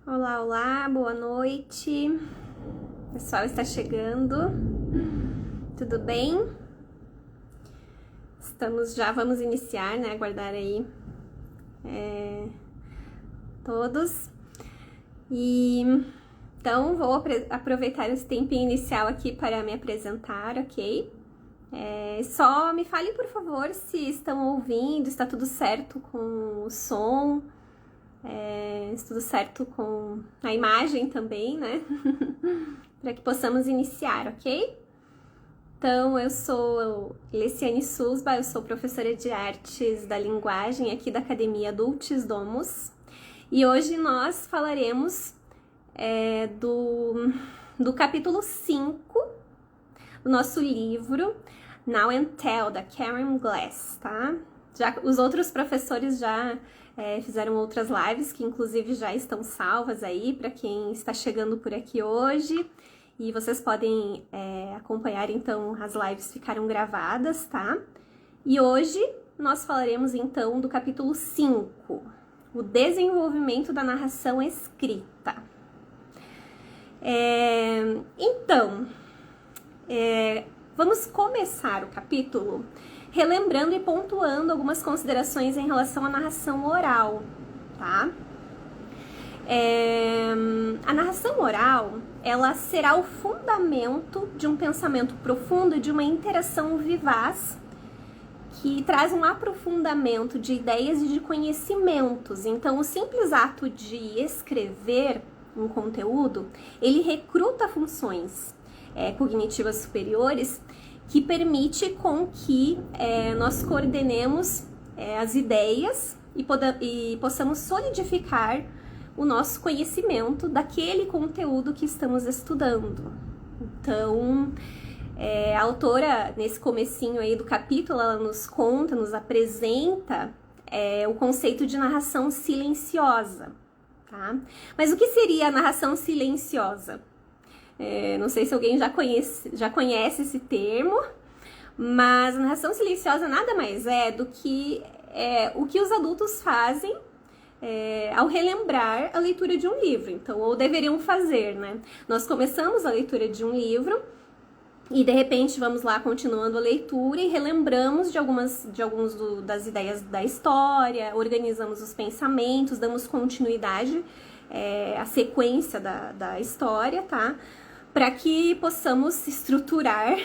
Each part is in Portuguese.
Olá, olá, boa noite. O pessoal está chegando. Tudo bem? Vamos iniciar, né? Aguardar aí todos. Então, vou aproveitar esse tempinho inicial aqui para me apresentar, ok? Só me falem, por favor, se estão ouvindo, está tudo certo com o som. Tudo certo com a imagem também, né? Para que possamos iniciar, ok? Então, eu sou Leciane Susba, eu sou professora de Artes da Linguagem aqui da Academia Dulcis Domus. E hoje nós falaremos do capítulo 5 do nosso livro Now and Tell, da Karen Glass, tá? Os outros professores já fizeram outras lives, que inclusive já estão salvas aí para quem está chegando por aqui hoje. E vocês podem acompanhar, então, as lives ficaram gravadas, tá? E hoje nós falaremos, então, do capítulo 5, o desenvolvimento da narração escrita. Vamos começar o capítulo relembrando e pontuando algumas considerações em relação à narração oral, tá? A narração oral, ela será o fundamento de um pensamento profundo e de uma interação vivaz que traz um aprofundamento de ideias e de conhecimentos. Então, o simples ato de escrever um conteúdo, ele recruta funções cognitivas superiores que permite com que nós coordenemos as ideias e possamos solidificar o nosso conhecimento daquele conteúdo que estamos estudando. Então, a autora, nesse comecinho aí do capítulo, ela nos conta, nos apresenta o conceito de narração silenciosa, tá? Mas o que seria a narração silenciosa? Não sei se alguém já conhece esse termo, mas a narração silenciosa nada mais é do que o que os adultos fazem ao relembrar a leitura de um livro, então, ou deveriam fazer, né? Nós começamos a leitura de um livro e, de repente, vamos lá continuando a leitura e relembramos de algumas das ideias da história, organizamos os pensamentos, damos continuidade à sequência da história, tá? Para que possamos estruturar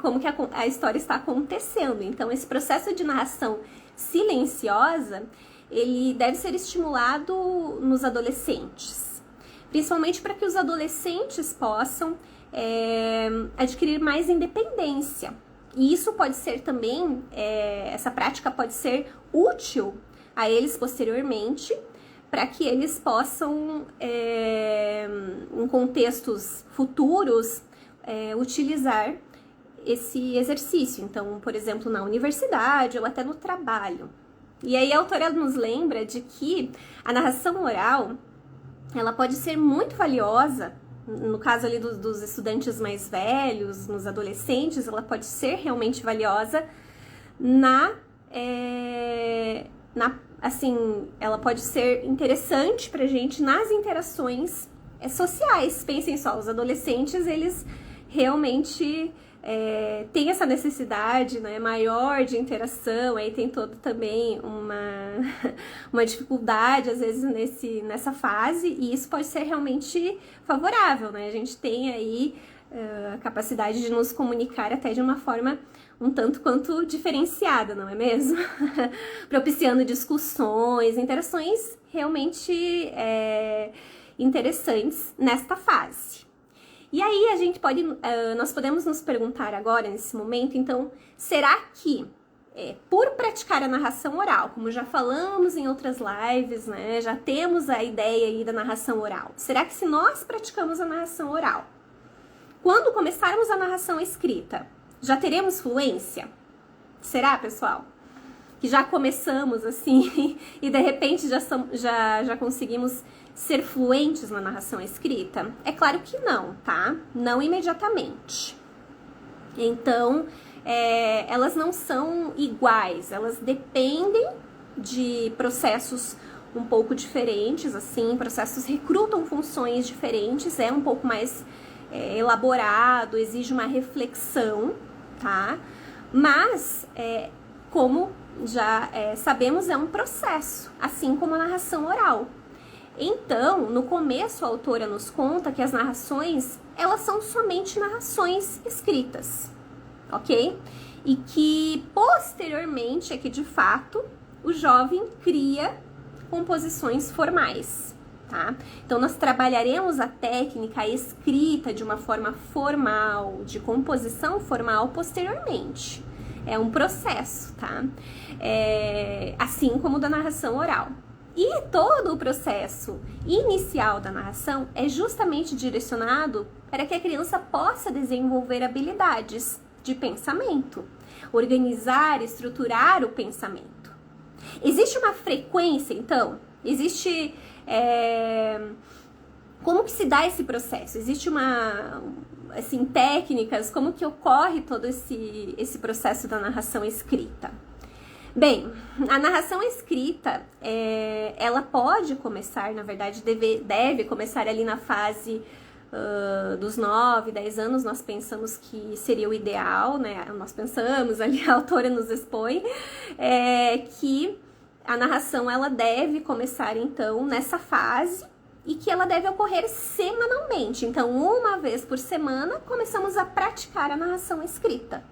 como que a história está acontecendo. Então, esse processo de narração silenciosa, ele deve ser estimulado nos adolescentes, principalmente para que os adolescentes possam adquirir mais independência. E isso pode ser também, essa prática pode ser útil a eles posteriormente, para que eles possam, em contextos futuros, utilizar esse exercício. Então, por exemplo, na universidade ou até no trabalho. E aí a autora nos lembra de que a narração oral, ela pode ser muito valiosa, no caso ali dos estudantes mais velhos, nos adolescentes, ela pode ser realmente valiosa assim, ela pode ser interessante pra gente nas interações sociais. Pensem só, os adolescentes, eles realmente têm essa necessidade, né, maior de interação, aí tem todo também uma dificuldade, às vezes, nessa fase, e isso pode ser realmente favorável, né? A gente tem aí a capacidade de nos comunicar até de uma forma um tanto quanto diferenciada, não é mesmo? Propiciando discussões, interações realmente interessantes nesta fase. E aí nós podemos nos perguntar agora, nesse momento, então, será que por praticar a narração oral, como já falamos em outras lives, né, já temos a ideia aí da narração oral, será que se nós praticamos a narração oral, quando começarmos a narração escrita, já teremos fluência? Será, pessoal? Que já começamos assim e de repente já conseguimos ser fluentes na narração escrita? É claro que não, tá? Não imediatamente. Então, elas não são iguais, elas dependem de processos um pouco diferentes, assim, processos recrutam funções diferentes, é um pouco mais elaborado, exige uma reflexão, tá? Mas, como já sabemos, é um processo, assim como a narração oral. Então, no começo, a autora nos conta que as narrações, elas são somente narrações escritas, ok? E que, posteriormente, é que de fato, o jovem cria composições formais, tá? Então, nós trabalharemos a técnica escrita de uma forma formal, de composição formal, posteriormente. É um processo, tá? Assim como o da narração oral. E todo o processo inicial da narração é justamente direcionado para que a criança possa desenvolver habilidades de pensamento, organizar, estruturar o pensamento. Existe uma frequência, então? Existe... Como que se dá esse processo? Existe assim, técnicas, como que ocorre todo esse processo da narração escrita? Bem, a narração escrita, ela pode começar, na verdade, deve começar ali na fase dos 9, 10 anos. Nós pensamos que seria o ideal, né? Nós pensamos, ali a autora nos expõe, que a narração, ela deve começar, então, nessa fase e que ela deve ocorrer semanalmente. Então, uma vez por semana, começamos a praticar a narração escrita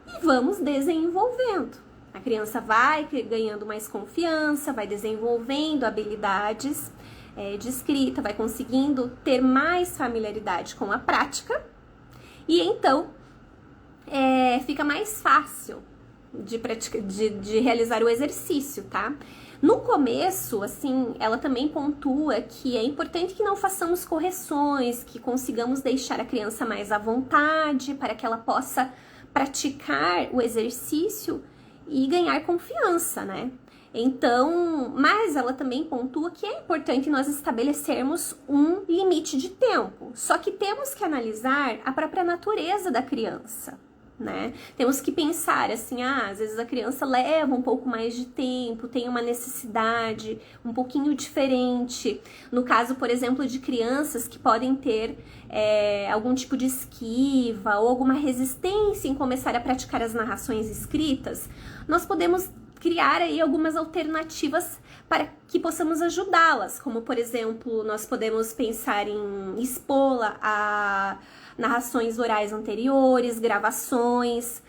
e vamos desenvolvendo. A criança vai ganhando mais confiança, vai desenvolvendo habilidades de escrita, vai conseguindo ter mais familiaridade com a prática e então fica mais fácil de realizar o exercício, tá? No começo, assim, ela também pontua que é importante que não façamos correções, que consigamos deixar a criança mais à vontade para que ela possa praticar o exercício e ganhar confiança, né? Então, mas ela também pontua que é importante nós estabelecermos um limite de tempo. Só que temos que analisar a própria natureza da criança, né? Temos que pensar assim, às vezes a criança leva um pouco mais de tempo, tem uma necessidade um pouquinho diferente. No caso, por exemplo, de crianças que podem ter algum tipo de esquiva ou alguma resistência em começar a praticar as narrações escritas, nós podemos criar aí algumas alternativas para que possamos ajudá-las, como por exemplo, nós podemos pensar em expô-la a narrações orais anteriores, gravações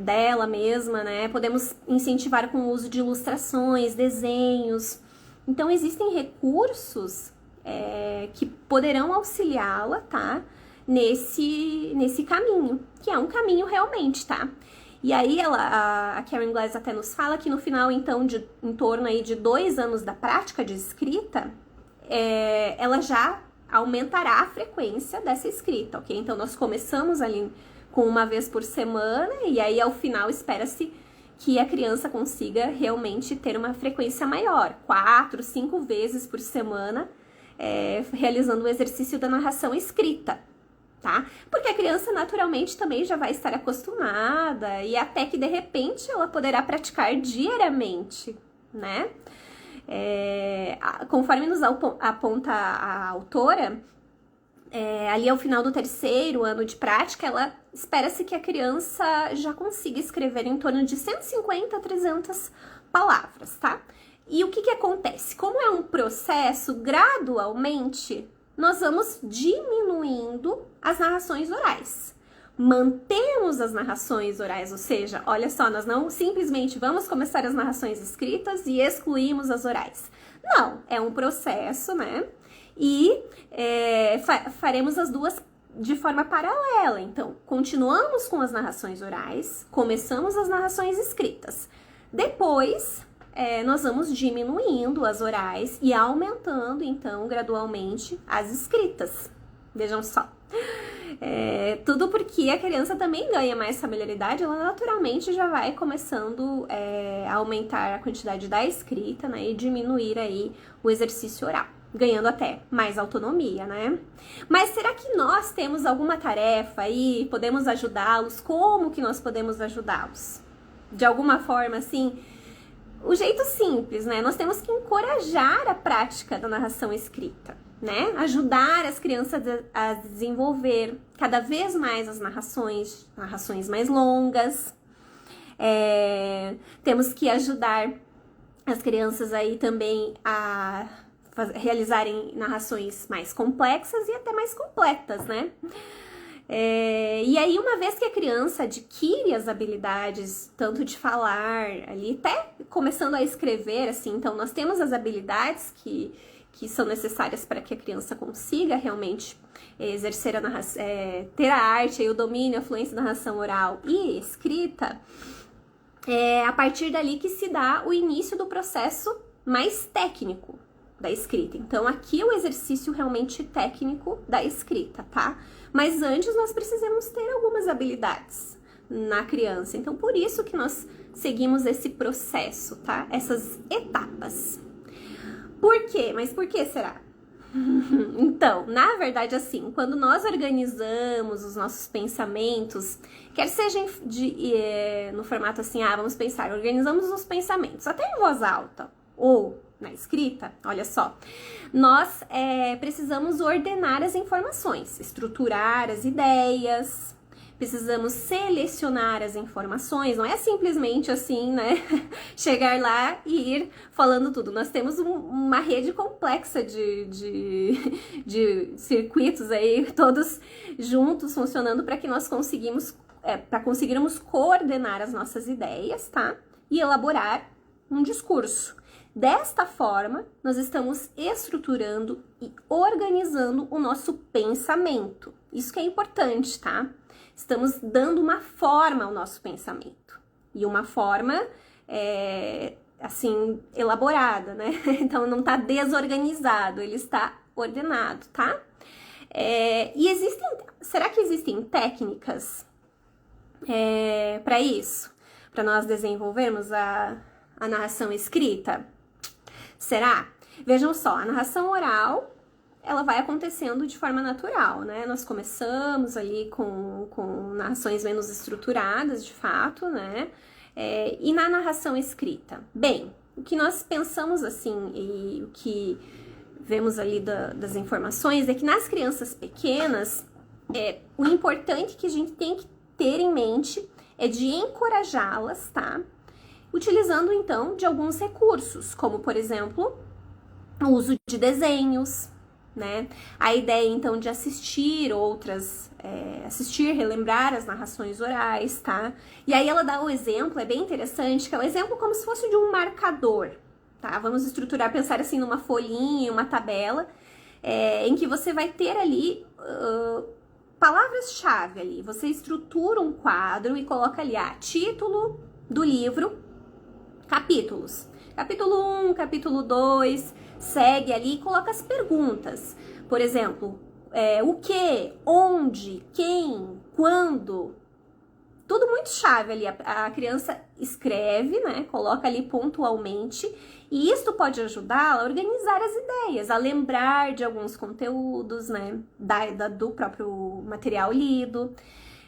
dela mesma, né? Podemos incentivar com o uso de ilustrações, desenhos. Então, existem recursos que poderão auxiliá-la, tá? Nesse caminho, que é um caminho realmente, tá? E aí a Karen Glass até nos fala que no final, então, em torno aí de 2 anos da prática de escrita, ela já aumentará a frequência dessa escrita, ok? Então, nós começamos ali com uma vez por semana e aí, ao final, espera-se que a criança consiga realmente ter uma frequência maior, 4, 5 vezes por semana, realizando o exercício da narração escrita, tá? Porque a criança, naturalmente, também já vai estar acostumada e até que, de repente, ela poderá praticar diariamente, né? Conforme nos aponta a autora, ali ao final do 3º ano de prática, ela espera-se que a criança já consiga escrever em torno de 150 a 300 palavras, tá? E o que acontece? Como é um processo, gradualmente, nós vamos diminuindo as narrações orais. Mantemos as narrações orais, ou seja, olha só, nós não simplesmente vamos começar as narrações escritas e excluímos as orais. Não, é um processo, né? E faremos as duas de forma paralela. Então, continuamos com as narrações orais, começamos as narrações escritas. Depois, nós vamos diminuindo as orais e aumentando, então, gradualmente, as escritas. Vejam só. Tudo porque a criança também ganha mais familiaridade, ela naturalmente já vai começando a aumentar a quantidade da escrita, né, e diminuir aí o exercício oral, ganhando até mais autonomia, né? Mas será que nós temos alguma tarefa aí, podemos ajudá-los? Como que nós podemos ajudá-los? De alguma forma, assim, o jeito simples, né? Nós temos que encorajar a prática da narração escrita, né? Ajudar as crianças a desenvolver cada vez mais as narrações mais longas. Temos que ajudar as crianças aí também a realizarem narrações mais complexas e até mais completas, né? E aí, uma vez que a criança adquire as habilidades, tanto de falar ali, até começando a escrever, assim, então nós temos as habilidades que são necessárias para que a criança consiga realmente exercer a narração, ter a arte, aí, o domínio, a fluência da narração oral e escrita, a partir dali que se dá o início do processo mais técnico da escrita. Então, aqui é o exercício realmente técnico da escrita, tá? Mas antes nós precisamos ter algumas habilidades na criança. Então, por isso que nós seguimos esse processo, tá? Essas etapas. Por quê? Mas por que será? Então, na verdade, assim, quando nós organizamos os nossos pensamentos, quer seja no formato assim, vamos pensar, organizamos os pensamentos, até em voz alta, ou na escrita, olha só, nós precisamos ordenar as informações, estruturar as ideias, precisamos selecionar as informações, não é simplesmente assim, né, chegar lá e ir falando tudo. Nós temos uma rede complexa de circuitos aí, todos juntos, funcionando para que nós conseguirmos coordenar as nossas ideias, tá, e elaborar um discurso. Desta forma, nós estamos estruturando e organizando o nosso pensamento. Isso que é importante, tá? Estamos dando uma forma ao nosso pensamento. E uma forma, assim, elaborada, né? Então, não está desorganizado, ele está ordenado, tá? Será que existem técnicas para isso? Para nós desenvolvermos a narração escrita? Será? Vejam só, a narração oral, ela vai acontecendo de forma natural, né? Nós começamos ali com narrações menos estruturadas, de fato, né? E na narração escrita? Bem, o que nós pensamos assim e o que vemos ali das informações é que nas crianças pequenas, o importante que a gente tem que ter em mente é de encorajá-las, tá? Utilizando, então, de alguns recursos, como, por exemplo, o uso de desenhos, né? A ideia, então, de assistir relembrar as narrações orais, tá? E aí ela dá o exemplo, é bem interessante, que é um exemplo como se fosse de um marcador, tá? Vamos estruturar, pensar assim numa folhinha, uma tabela, em que você vai ter ali palavras-chave ali. Você estrutura um quadro e coloca ali, título do livro, capítulos. Capítulo 1, capítulo 2, segue ali e coloca as perguntas. Por exemplo, o que, onde, quem, quando. Tudo muito chave ali. A criança escreve, né? Coloca ali pontualmente. E isso pode ajudá-la a organizar as ideias, a lembrar de alguns conteúdos, né? Do próprio material lido.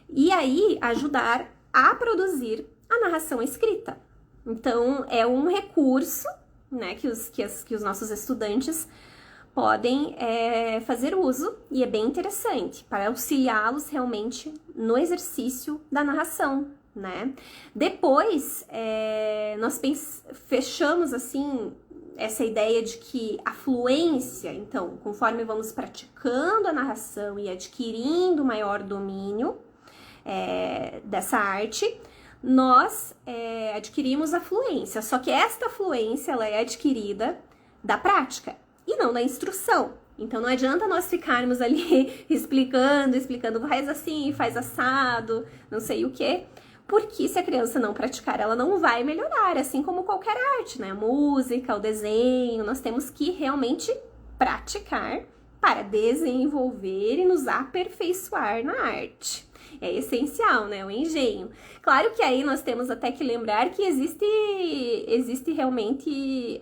E aí, ajudar a produzir a narração escrita. Então, é um recurso, né, que os nossos estudantes podem fazer uso, e é bem interessante, para auxiliá-los realmente no exercício da narração, né? Depois, nós fechamos, assim, essa ideia de que a fluência, então, conforme vamos praticando a narração e adquirindo maior domínio dessa arte, nós adquirimos a fluência, só que esta fluência ela é adquirida da prática e não da instrução. Então não adianta nós ficarmos ali explicando, faz assim, faz assado, não sei o que, porque se a criança não praticar, ela não vai melhorar, assim como qualquer arte, né? A música, o desenho, nós temos que realmente praticar para desenvolver e nos aperfeiçoar na arte. É essencial, né? O engenho. Claro que aí nós temos até que lembrar que existe realmente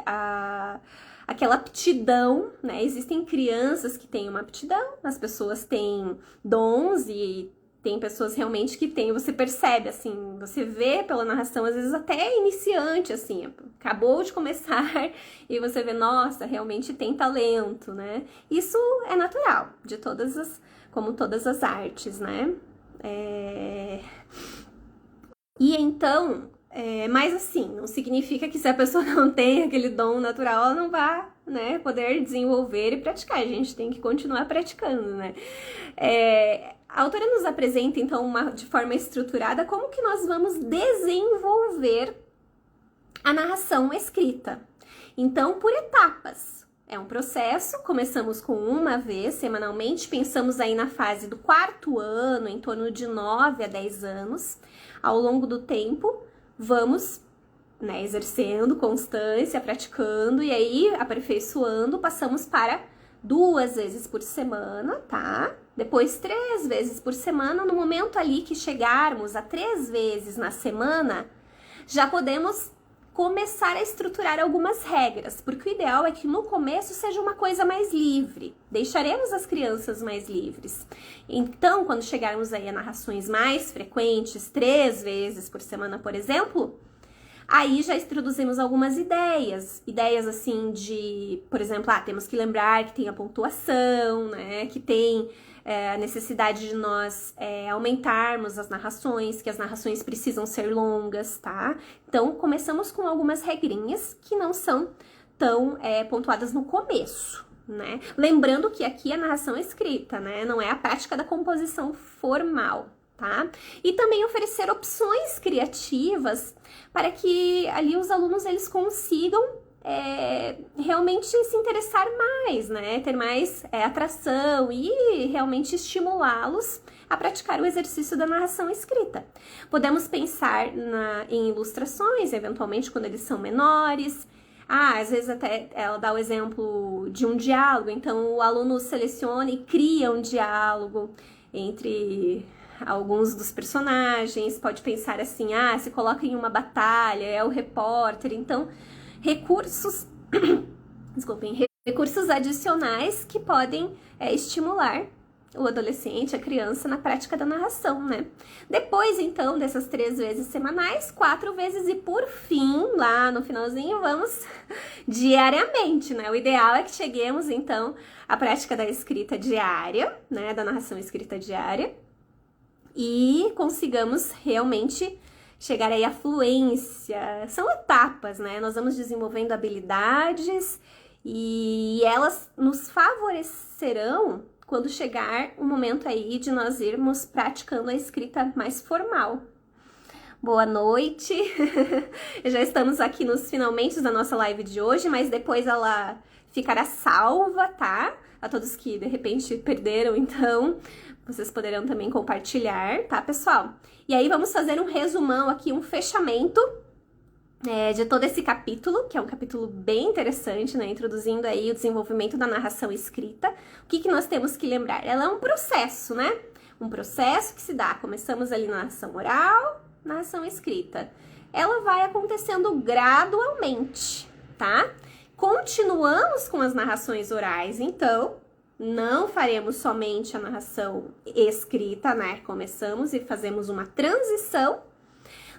aquela aptidão, né? Existem crianças que têm uma aptidão, as pessoas têm dons e Tem pessoas realmente que tem, você percebe, assim, você vê pela narração, às vezes até iniciante, assim, acabou de começar e você vê, nossa, realmente tem talento, né? Isso é natural, como todas as artes, né? E então, mas assim, não significa que se a pessoa não tem aquele dom natural, ela não vai, né, poder desenvolver e praticar. A gente tem que continuar praticando, né? A autora nos apresenta, então, de forma estruturada, como que nós vamos desenvolver a narração escrita. Então, por etapas. É um processo, começamos com uma vez semanalmente, pensamos aí na fase do 4º ano, em torno de 9 a 10 anos. Ao longo do tempo, vamos, né, exercendo constância, praticando e aí aperfeiçoando, passamos para 2 vezes por semana, tá? Depois 3 vezes por semana. No momento ali que chegarmos a 3 vezes na semana, já podemos começar a estruturar algumas regras, porque o ideal é que no começo seja uma coisa mais livre, deixaremos as crianças mais livres. Então, quando chegarmos aí a narrações mais frequentes, 3 vezes por semana, por exemplo, aí já introduzimos algumas ideias assim de, por exemplo, temos que lembrar que tem a pontuação, né, que tem a necessidade de nós aumentarmos as narrações, que as narrações precisam ser longas, tá? Então, começamos com algumas regrinhas que não são tão pontuadas no começo, né? Lembrando que aqui a narração é escrita, né? Não é a prática da composição formal, tá? E também oferecer opções criativas para que ali os alunos eles consigam realmente se interessar mais, né? Ter mais atração e realmente estimulá-los a praticar o exercício da narração escrita. Podemos pensar em ilustrações, eventualmente quando eles são menores. Às vezes até ela dá o exemplo de um diálogo, então o aluno seleciona e cria um diálogo entre alguns dos personagens. Pode pensar assim, se coloca em uma batalha, é o repórter, então recursos, recursos adicionais que podem estimular o adolescente, a criança na prática da narração, né? Depois, então, dessas 3 vezes semanais, 4 vezes e por fim, lá no finalzinho, vamos diariamente, né? O ideal é que cheguemos, então, à prática da escrita diária, né? Da narração escrita diária e consigamos realmente chegar aí à fluência. São etapas, né? Nós vamos desenvolvendo habilidades e elas nos favorecerão quando chegar o momento aí de nós irmos praticando a escrita mais formal. Boa noite! Já estamos aqui nos finalmente da nossa live de hoje, mas depois ela ficará salva, tá? A todos que de repente perderam, então vocês poderão também compartilhar, tá, pessoal? E aí vamos fazer um resumão aqui, um fechamento de todo esse capítulo, que é um capítulo bem interessante, né? Introduzindo aí o desenvolvimento da narração escrita. O que nós temos que lembrar? Ela é um processo, né? Um processo que se dá. Começamos ali na narração oral, narração escrita. Ela vai acontecendo gradualmente, tá? Continuamos com as narrações orais, então não faremos somente a narração escrita, né? Começamos e fazemos uma transição.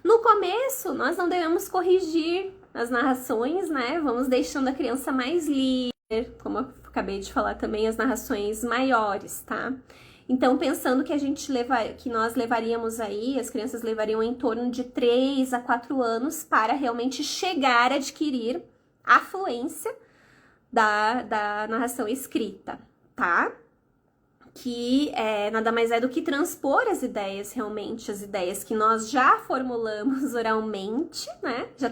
No começo, nós não devemos corrigir as narrações, né? Vamos deixando a criança mais livre, como eu acabei de falar também, as narrações maiores, tá? Então, pensando que nós levaríamos aí, as crianças levariam em torno de 3 a 4 anos para realmente chegar a adquirir a fluência da narração escrita, tá? Que nada mais é do que transpor as ideias realmente, as ideias que nós já formulamos oralmente, né? Já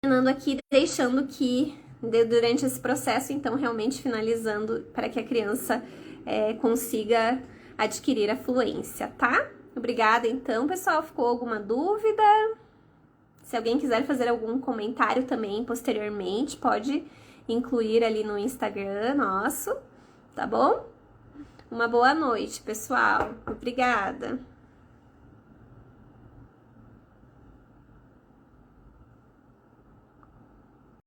terminando aqui, deixando que durante esse processo, então, realmente finalizando para que a criança consiga adquirir a fluência, tá? Obrigada, então, pessoal. Ficou alguma dúvida? Se alguém quiser fazer algum comentário também posteriormente, pode incluir ali no Instagram nosso, tá bom? Uma boa noite, pessoal. Obrigada.